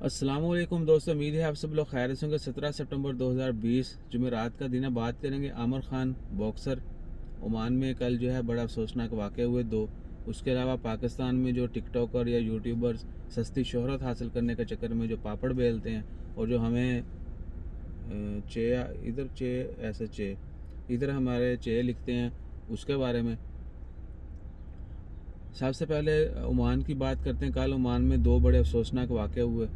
अस्सलाम वालेकुम दोस्तों, उम्मीद है आप सब लोग खैर से होंगे। 17 सितंबर 2020 जुमेरात का दिन है। बात करेंगे आमिर खान बॉक्सर। ओमान में कल जो है बड़ा अफसोसनाक वाक़या हुए दो। उसके अलावा पाकिस्तान में जो टिकटॉकर या यूट्यूबर्स सस्ती शोहरत हासिल करने के चक्कर में जो पापड़ बेलते हैं और जो हमें चे इधर चे ऐसे चे इधर हमारे चे लिखते हैं, उसके बारे में। सबसे पहले ओमान की बात करते हैं। कल ओमान में दो बड़े अफसोसनाक वाक़े हुए,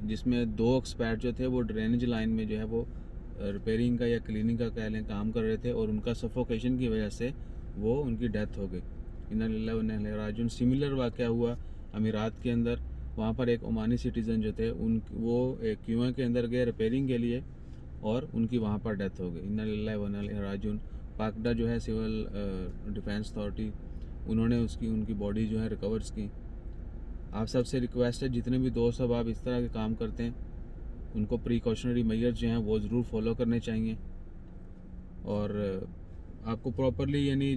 जिसमें दो एक्सपर्ट जो थे वो ड्रेनेज लाइन में जो है वो रिपेयरिंग का या क्लीनिंग का कह लें काम कर रहे थे, और उनका सफोकेशन की वजह से वो उनकी डेथ हो गई। इन्ना लिल्लाहि व इन्ना इलैहि राजिऊन। सिमिलर वाक़या हुआ अमीरात के अंदर। वहाँ पर एक ओमानी सिटीज़न जो थे वो एक कुएं के अंदर गए रिपेयरिंग के लिए, और उनकी वहाँ पर डेथ हो गई। इन्ना लिल्लाहि व इन्ना इलैहि राजिऊन। पाकड़ा जो है सिविल डिफेंस अथॉरिटी, उन्होंने उनकी बॉडी जो है रिकवर्स की। आप सबसे रिक्वेस्ट है, जितने भी दोस्त अब आप इस तरह के काम करते हैं उनको प्रिकॉशनरी मेजर्स जो हैं वो ज़रूर फॉलो करने चाहिए। और आपको प्रॉपरली यानी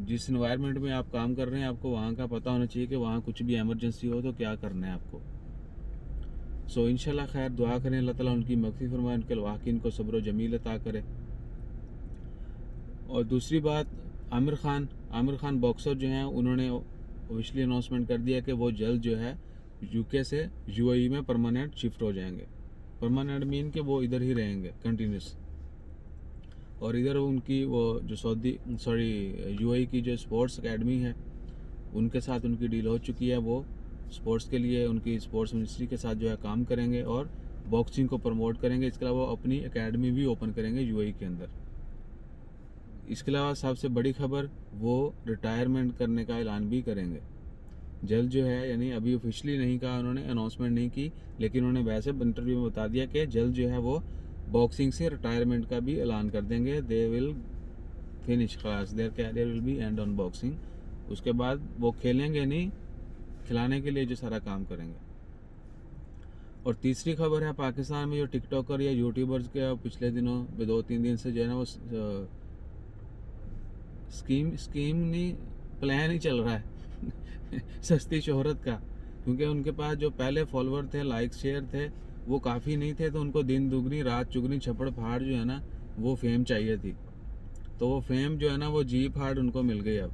जिस इन्वायरमेंट में आप काम कर रहे हैं आपको वहाँ का पता होना चाहिए कि वहाँ कुछ भी इमरजेंसी हो तो क्या करना है आपको। सो इंशाल्लाह खैर दुआ करें, अल्लाह ताला उनकी मग़फ़िरत फरमाए, उनके वाकिन को सब्र जमील अता करे। और दूसरी बात, आमिर खान बॉक्सर जो हैं उन्होंने ऑफिशियली अनाउंसमेंट कर दिया कि वो जल्द जो है यूके से यूएई में परमानेंट शिफ्ट हो जाएंगे। परमानेंट मीन कि वो इधर ही रहेंगे कंटिन्यूस। और इधर उनकी वो जो यूएई की जो स्पोर्ट्स एकेडमी है उनके साथ उनकी डील हो चुकी है। वो स्पोर्ट्स के लिए उनकी स्पोर्ट्स मिनिस्ट्री के साथ जो है काम करेंगे और बॉक्सिंग को प्रमोट करेंगे। इसके अलावा वो अपनी एकेडमी भी ओपन करेंगे यूएई के अंदर। इसके अलावा सबसे बड़ी खबर, वो रिटायरमेंट करने का ऐलान भी करेंगे जल्द जो है। यानी अभी ऑफिशियली नहीं कहा, उन्होंने अनाउंसमेंट नहीं की, लेकिन उन्होंने वैसे इंटरव्यू में बता दिया कि जल्द जो है वो बॉक्सिंग से रिटायरमेंट का भी ऐलान कर देंगे। They will finish class, their career will be end on boxing. उसके बाद वो खेलेंगे नहीं, खिलाने के लिए जो सारा काम करेंगे। और तीसरी खबर है, पाकिस्तान में जो टिकटॉकर या यूट्यूबर्स के पिछले दिनों 2-3 दिन से जो है ना वो स्कीम नहीं, प्लान ही चल रहा है सस्ती शोहरत का। क्योंकि उनके पास जो पहले फॉलोअर थे, लाइक शेयर थे, वो काफ़ी नहीं थे, तो उनको दिन दुगनी रात चुगनी छपड़ फाड़ जो है ना वो फेम चाहिए थी। तो वो फेम जो है ना वो जी फाड़ उनको मिल गई अब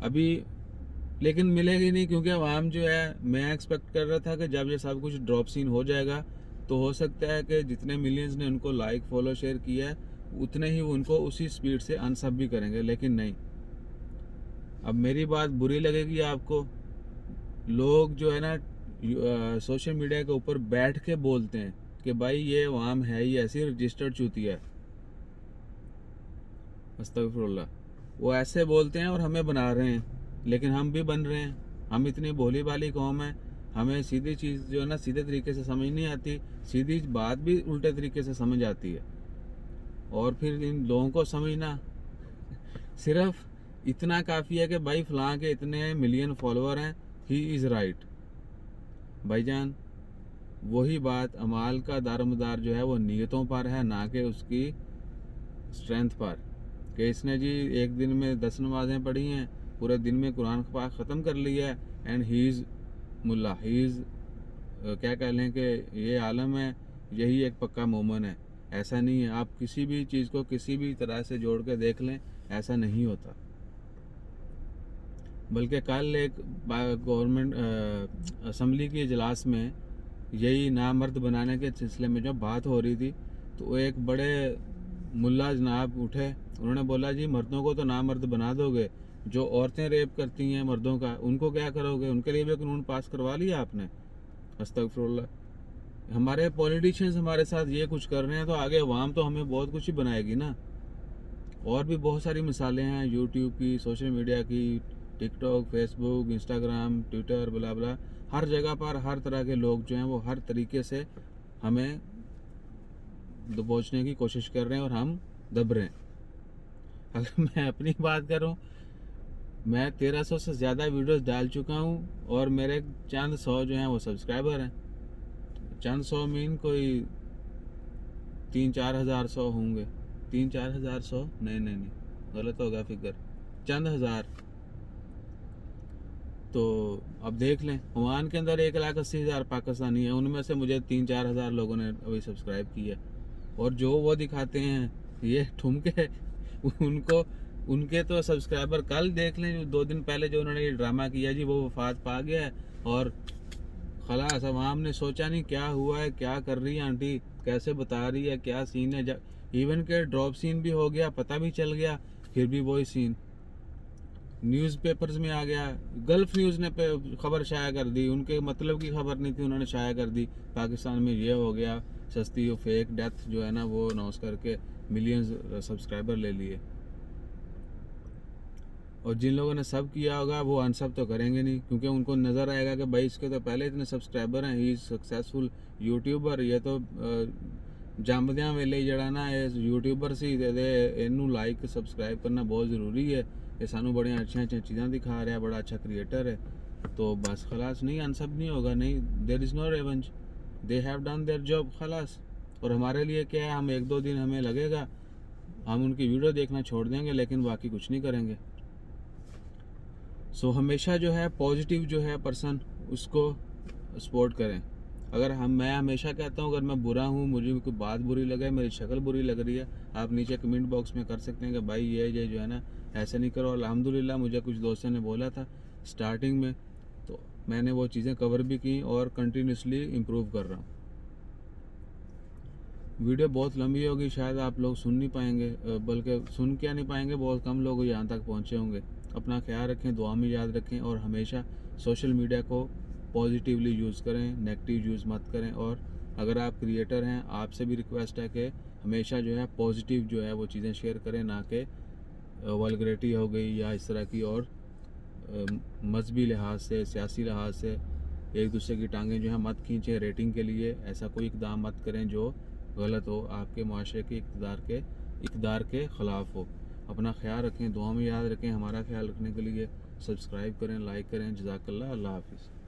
अभी, लेकिन मिलेगी नहीं, क्योंकि आवाम जो है, मैं एक्सपेक्ट कर रहा था कि जब ये सब कुछ ड्रॉप सीन हो जाएगा तो हो सकता है कि जितने मिलियंस ने उनको लाइक फॉलो शेयर किया है उतने ही वो उनको उसी स्पीड से अनसब भी करेंगे। लेकिन नहीं, अब मेरी बात बुरी लगेगी आपको, लोग जो है ना सोशल मीडिया के ऊपर बैठ के बोलते हैं कि भाई ये आवाम है ही ऐसी रजिस्टर्ड चूतिया है। अस्तगफिरुल्लाह। वो ऐसे बोलते हैं और हमें बना रहे हैं, लेकिन हम भी बन रहे हैं। हम इतनी भोली भाली कौम है, हमें सीधी चीज़ जो है ना सीधे तरीके से समझ नहीं आती, सीधी बात भी उल्टे तरीके से समझ आती है। और फिर इन लोगों को समझना सिर्फ इतना काफ़ी है कि भाई फलां के इतने मिलियन फॉलोअर हैं, ही इज़ राइट। भाईजान, वही बात, अमाल का दारोमदार जो है वो नीयतों पर है, ना कि उसकी स्ट्रेंथ पर। कि इसने जी एक दिन में 10 नमाज़ें पढ़ी हैं, पूरे दिन में कुरान पाक ख़त्म कर लिया है, एंड ही इज़ मुल्ला, ही इज़ क्या कह लें कि ये आलम है, यही एक पक्का मोमन है। ऐसा नहीं है। आप किसी भी चीज़ को किसी भी तरह से जोड़ के देख लें, ऐसा नहीं होता। बल्कि कल एक गवर्नमेंट असम्बली के इजलास में यही नामर्द बनाने के सिलसिले में जब बात हो रही थी, तो एक बड़े मुल्ला जनाब उठे, उन्होंने बोला जी मर्दों को तो नामर्द बना दोगे, जो औरतें रेप करती हैं मर्दों का उनको क्या करोगे? उनके लिए भी कानून पास करवा लिया आपने? अस्तगफिरुल्लाह। हमारे पॉलिटिशियंस हमारे साथ ये कुछ कर रहे हैं तो आगे अवाम तो हमें बहुत कुछ ही बनाएगी ना। और भी बहुत सारी मिसालें हैं यूट्यूब की, सोशल मीडिया की, टिकटॉक, फेसबुक, इंस्टाग्राम, ट्विटर, बला बला, हर जगह पर हर तरह के लोग जो हैं वो हर तरीके से हमें दबोचने की कोशिश कर रहे हैं और हम दब रहे हैं। अगर मैं अपनी बात करूं, मैं 1300 से ज़्यादा वीडियोस डाल चुका हूं और मेरे चंद सौ जो हैं वो सब्सक्राइबर हैं। चंद सौ मीन कोई 3-4 हज़ार सौ होंगे। 3-4 हज़ार सौ नहीं, गलत होगा फिगर, चंद हज़ार। तो अब देख लें, ओमान के अंदर 1,80,000 पाकिस्तानी है, उनमें से मुझे 3-4 हज़ार लोगों ने अभी सब्सक्राइब किया। और जो वो दिखाते हैं ये ठुमके उनको उनके तो सब्सक्राइबर कल देख लें, जो 2 दिन पहले जो उन्होंने ये ड्रामा किया जी, वो वफात पा गया है। और खलास अवाम ने सोचा नहीं क्या हुआ है, क्या कर रही है आंटी, कैसे बता रही है, क्या सीन है। इवन के ड्रॉप सीन भी हो गया, पता भी चल गया, फिर भी वही सीन न्यूज़पेपर्स में आ गया। गल्फ न्यूज़ ने खबर शाया कर दी, उनके मतलब की खबर नहीं थी, उन्होंने शाया कर दी पाकिस्तान में ये हो गया, सस्ती और फेक डेथ जो है ना वो अनाउंस करके मिलियंस सब्सक्राइबर ले लिए। और जिन लोगों ने सब किया होगा वो अनसब तो करेंगे नहीं, क्योंकि उनको नज़र आएगा कि भाई इसके तो पहले इतने सब्सक्राइबर हैं, ही सक्सेसफुल यूट्यूबर, ये तो जंबदियां वेले जड़ा ना यूट्यूबर सी ते इनू लाइक सब्सक्राइब करना बहुत ज़रूरी है, ये सानू बड़ियां अच्छी चीज़ां दिखा रहा है, बड़ा अच्छा क्रिएटर है। तो बस खलास नहीं, अनसब नहीं होगा, नहीं, there is no revenge, they have done their job खलास। और हमारे लिए क्या है, हम 1-2 दिन हमें लगेगा, हम उनकी वीडियो देखना छोड़ देंगे, लेकिन बाकी कुछ नहीं करेंगे। सो हमेशा जो है पॉजिटिव जो है पर्सन उसको सपोर्ट करें। अगर मैं हमेशा कहता हूँ, अगर मैं बुरा हूँ, मुझे कोई बात बुरी लगे, मेरी शक्ल बुरी लग रही है, आप नीचे कमेंट बॉक्स में कर सकते हैं कि भाई ये जो है ना ऐसे नहीं करो। अल्हम्दुलिल्लाह मुझे कुछ दोस्तों ने बोला था स्टार्टिंग में, तो मैंने वो चीज़ें कवर भी की और कंटिन्यूसली इम्प्रूव कर रहा हूँ। वीडियो बहुत लंबी होगी, शायद आप लोग सुन नहीं पाएंगे, बल्कि सुन क्या नहीं पाएंगे, बहुत कम लोग यहाँ तक पहुँचे होंगे। अपना ख्याल रखें, दुआ में याद रखें, और हमेशा सोशल मीडिया को पॉजिटिवली यूज़ करें, नेगेटिव यूज़ मत करें। और अगर आप क्रिएटर हैं, आपसे भी रिक्वेस्ट है कि हमेशा जो है पॉजिटिव जो है वो चीज़ें शेयर करें, ना कि वल्गैरिटी हो गई या इस तरह की, और मजहबी लिहाज से, सियासी लिहाज से एक दूसरे की टांगें जो है मत खींचें रेटिंग के लिए। ऐसा कोई इकदाम मत करें जो गलत हो, आपके माशरे के इक़्तिदार के ख़िलाफ़ हो। अपना ख्याल रखें, दुआ में याद रखें। हमारा ख्याल रखने के लिए सब्सक्राइब करें, लाइक करें। जज़ाकल्लाह, अल्लाह हाफ़िज़।